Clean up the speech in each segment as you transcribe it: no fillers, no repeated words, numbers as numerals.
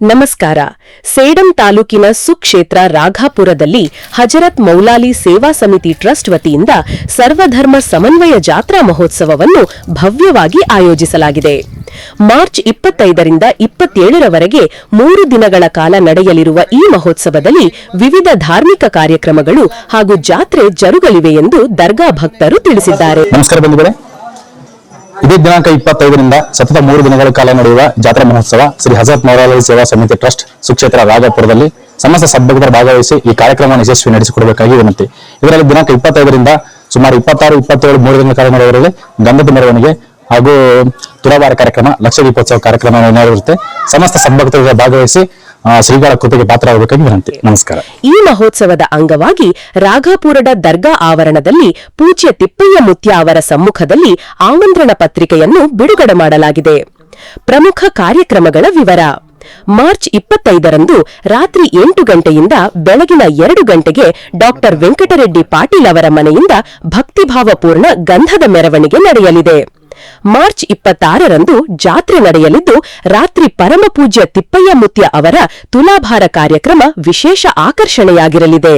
ನಮಸ್ಕಾರ. ಸೇಡಂ ತಾಲೂಕಿನ ಸುಕ್ಷೇತ್ರ ರಾಘಾಪುರದಲ್ಲಿ ಹಜರತ್ ಮೌಲಾಲಿ ಸೇವಾ ಸಮಿತಿ ಟ್ರಸ್ಟ್ ವತಿಯಿಂದ ಸರ್ವಧರ್ಮ ಸಮನ್ವಯ ಜಾತ್ರಾ ಮಹೋತ್ಸವವನ್ನು ಭವ್ಯವಾಗಿ ಆಯೋಜಿಸಲಾಗಿದೆ. ಮಾರ್ಚ್ 25ರಿಂದ 27ರವರೆಗೆ 3 ದಿನಗಳ ಕಾಲ ನಡೆಯಲಿರುವ ಈ ಮಹೋತ್ಸವದಲ್ಲಿ ವಿವಿಧ ಧಾರ್ಮಿಕ ಕಾರ್ಯಕ್ರಮಗಳು ಹಾಗೂ ಜಾತ್ರೆ ಜರುಗಲಿವೆ ಎಂದು ದರ್ಗಾ ಭಕ್ತರು ತಿಳಿಸಿದ್ದಾರೆ. ನಮಸ್ಕಾರ ಬಂಧುಗಳೇ, ಇದೇ ದಿನಾಂಕ 25ರಿಂದ ಸತತ 3 ದಿನಗಳ ಕಾಲ ನಡೆಯುವ ಜಾತ್ರಾ ಮಹೋತ್ಸವ ಶ್ರೀ ಹಜರತ್ ಮೌಲಾಲಿ ಸೇವಾ ಸಮಿತಿ ಟ್ರಸ್ಟ್ ಸುಕ್ಷೇತ್ರ ರಾಘಾಪುರದಲ್ಲಿ ಸಮಸ್ತ ಸದ್ಭಕ್ತರು ಭಾಗವಹಿಸಿ ಈ ಕಾರ್ಯಕ್ರಮವನ್ನು ಯಶಸ್ವಿ ನಡೆಸಿಕೊಡಬೇಕಾಗಿ ವಿನಂತಿ. ಇದರಲ್ಲಿ ದಿನಾಂಕ 25ರಿಂದ ಸುಮಾರು 26, 27 3 ದಿನಗಳ ಕಾಲ ನಡೆಯುವವರೆಗೆ ಗಂಧದ ಮೆರವಣಿಗೆ ಹಾಗೂ ತುಲಾಭಾರ ಕಾರ್ಯಕ್ರಮ, ಲಕ್ಷ ದೀಪೋತ್ಸವ ಕಾರ್ಯಕ್ರಮ ನಡೆಯುತ್ತೆ. ಸಮಸ್ತ ಸದ್ಭಕ್ತರು ಭಾಗವಹಿಸಿ ಶ್ರೀಗಳ ಕೃಪೆಗೆ ಪಾತ್ರರಾಗಬೇಕಾಗಿ ವಿನಂತಿ. ನಮಸ್ಕಾರ. ಈ ಮಹೋತ್ಸವದ ಅಂಗವಾಗಿ ರಾಘಾಪುರದ ದರ್ಗಾ ಆವರಣದಲ್ಲಿ ಪೂಜ್ಯ ತಿಪ್ಪಯ್ಯ ಮುತ್ಯ ಅವರ ಸಮ್ಮುಖದಲ್ಲಿ ಆಮಂತ್ರಣ ಪತ್ರಿಕೆಯನ್ನು ಬಿಡುಗಡೆ ಮಾಡಲಾಗಿದೆ. ಪ್ರಮುಖ ಕಾರ್ಯಕ್ರಮಗಳ ವಿವರ: ಮಾರ್ಚ್ 25ರಂದು ರಾತ್ರಿ 8 ಗಂಟೆಯಿಂದ ಬೆಳಗಿನ 2 ಗಂಟೆಗೆ ಡಾಕ್ಟರ್ ವೆಂಕಟರೆಡ್ಡಿ ಪಾಟೀಲ್ ಅವರ ಮನೆಯಿಂದ ಭಕ್ತಿಭಾವಪೂರ್ಣ ಗಂಧದ ಮೆರವಣಿಗೆ ನಡೆಯಲಿದೆ. ಮಾರ್ಚ್ 26ರಂದು ಜಾತ್ರೆ ನಡೆಯಲಿದ್ದು ರಾತ್ರಿ ಪರಮಪೂಜ್ಯ ತಿಪ್ಪಯ್ಯ ಮುತ್ಯ ಅವರ ತುಲಾಭಾರ ಕಾರ್ಯಕ್ರಮ ವಿಶೇಷ ಆಕರ್ಷಣೆಯಾಗಿರಲಿದೆ.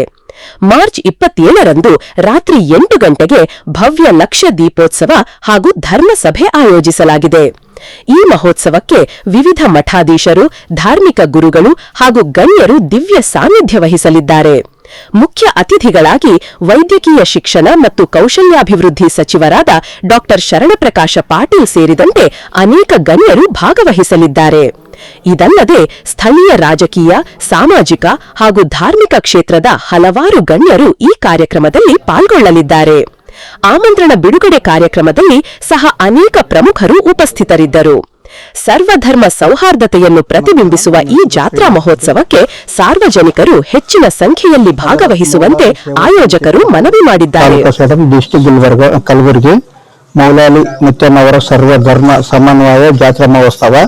ಮಾರ್ಚ್ 27ರಂದು ರಾತ್ರಿ 8 ಗಂಟೆಗೆ ಭವ್ಯ ಲಕ್ಷ ದೀಪೋತ್ಸವ ಹಾಗೂ ಧರ್ಮಸಭೆ ಆಯೋಜಿಸಲಾಗಿದೆ. ಈ ಮಹೋತ್ಸವಕ್ಕೆ ವಿವಿಧ ಮಠಾಧೀಶರು, ಧಾರ್ಮಿಕ ಗುರುಗಳು ಹಾಗೂ ಗಣ್ಯರು ದಿವ್ಯ ಸಾನ್ನಿಧ್ಯ ವಹಿಸಲಿದ್ದಾರೆ. ಮುಖ್ಯ ಅತಿಥಿಗಳಾಗಿ ವೈದ್ಯಕೀಯ ಶಿಕ್ಷಣ ಮತ್ತು ಕೌಶಲ್ಯಾಭಿವೃದ್ಧಿ ಸಚಿವರಾದ ಡಾಕ್ಟರ್ ಶರಣಪ್ರಕಾಶ ಪಾಟೀಲ್ ಸೇರಿದಂತೆ ಅನೇಕ ಗಣ್ಯರು ಭಾಗವಹಿಸಲಿದ್ದಾರೆ. ಇದಲ್ಲದೆ ಸ್ಥಳೀಯ ರಾಜಕೀಯ, ಸಾಮಾಜಿಕ ಹಾಗೂ ಧಾರ್ಮಿಕ ಕ್ಷೇತ್ರದ ಹಲವಾರು ಗಣ್ಯರು ಈ ಕಾರ್ಯಕ್ರಮದಲ್ಲಿ ಪಾಲ್ಗೊಳ್ಳಲಿದ್ದಾರೆ. ಆಮಂತ್ರಣ ಬಿಡುಗಡೆ ಕಾರ್ಯಕ್ರಮದಲ್ಲಿ ಸಹ ಅನೇಕ ಪ್ರಮುಖರು ಉಪಸ್ಥಿತರಿದ್ದರು. ಸರ್ವಧರ್ಮ ಸೌಹಾರ್ದತೆಯನ್ನು ಪ್ರತಿಬಿಂಬಿಸುವ ಈ ಜಾತ್ರಾ ಮಹೋತ್ಸವಕ್ಕೆ ಸಾರ್ವಜನಿಕರು ಹೆಚ್ಚಿನ ಸಂಖ್ಯೆಯಲ್ಲಿ ಭಾಗವಹಿಸುವಂತೆ ಆಯೋಜಕರು ಮನವಿ ಮಾಡಿದ್ದಾರೆ. ಕಲಬುರಗಿ ಮೌಲಾಲಿ ಮುತ್ಯನವರ ಸರ್ವಧರ್ಮ ಸಮನ್ವಯ ಜಾತ್ರಾ ಮಹೋತ್ಸವ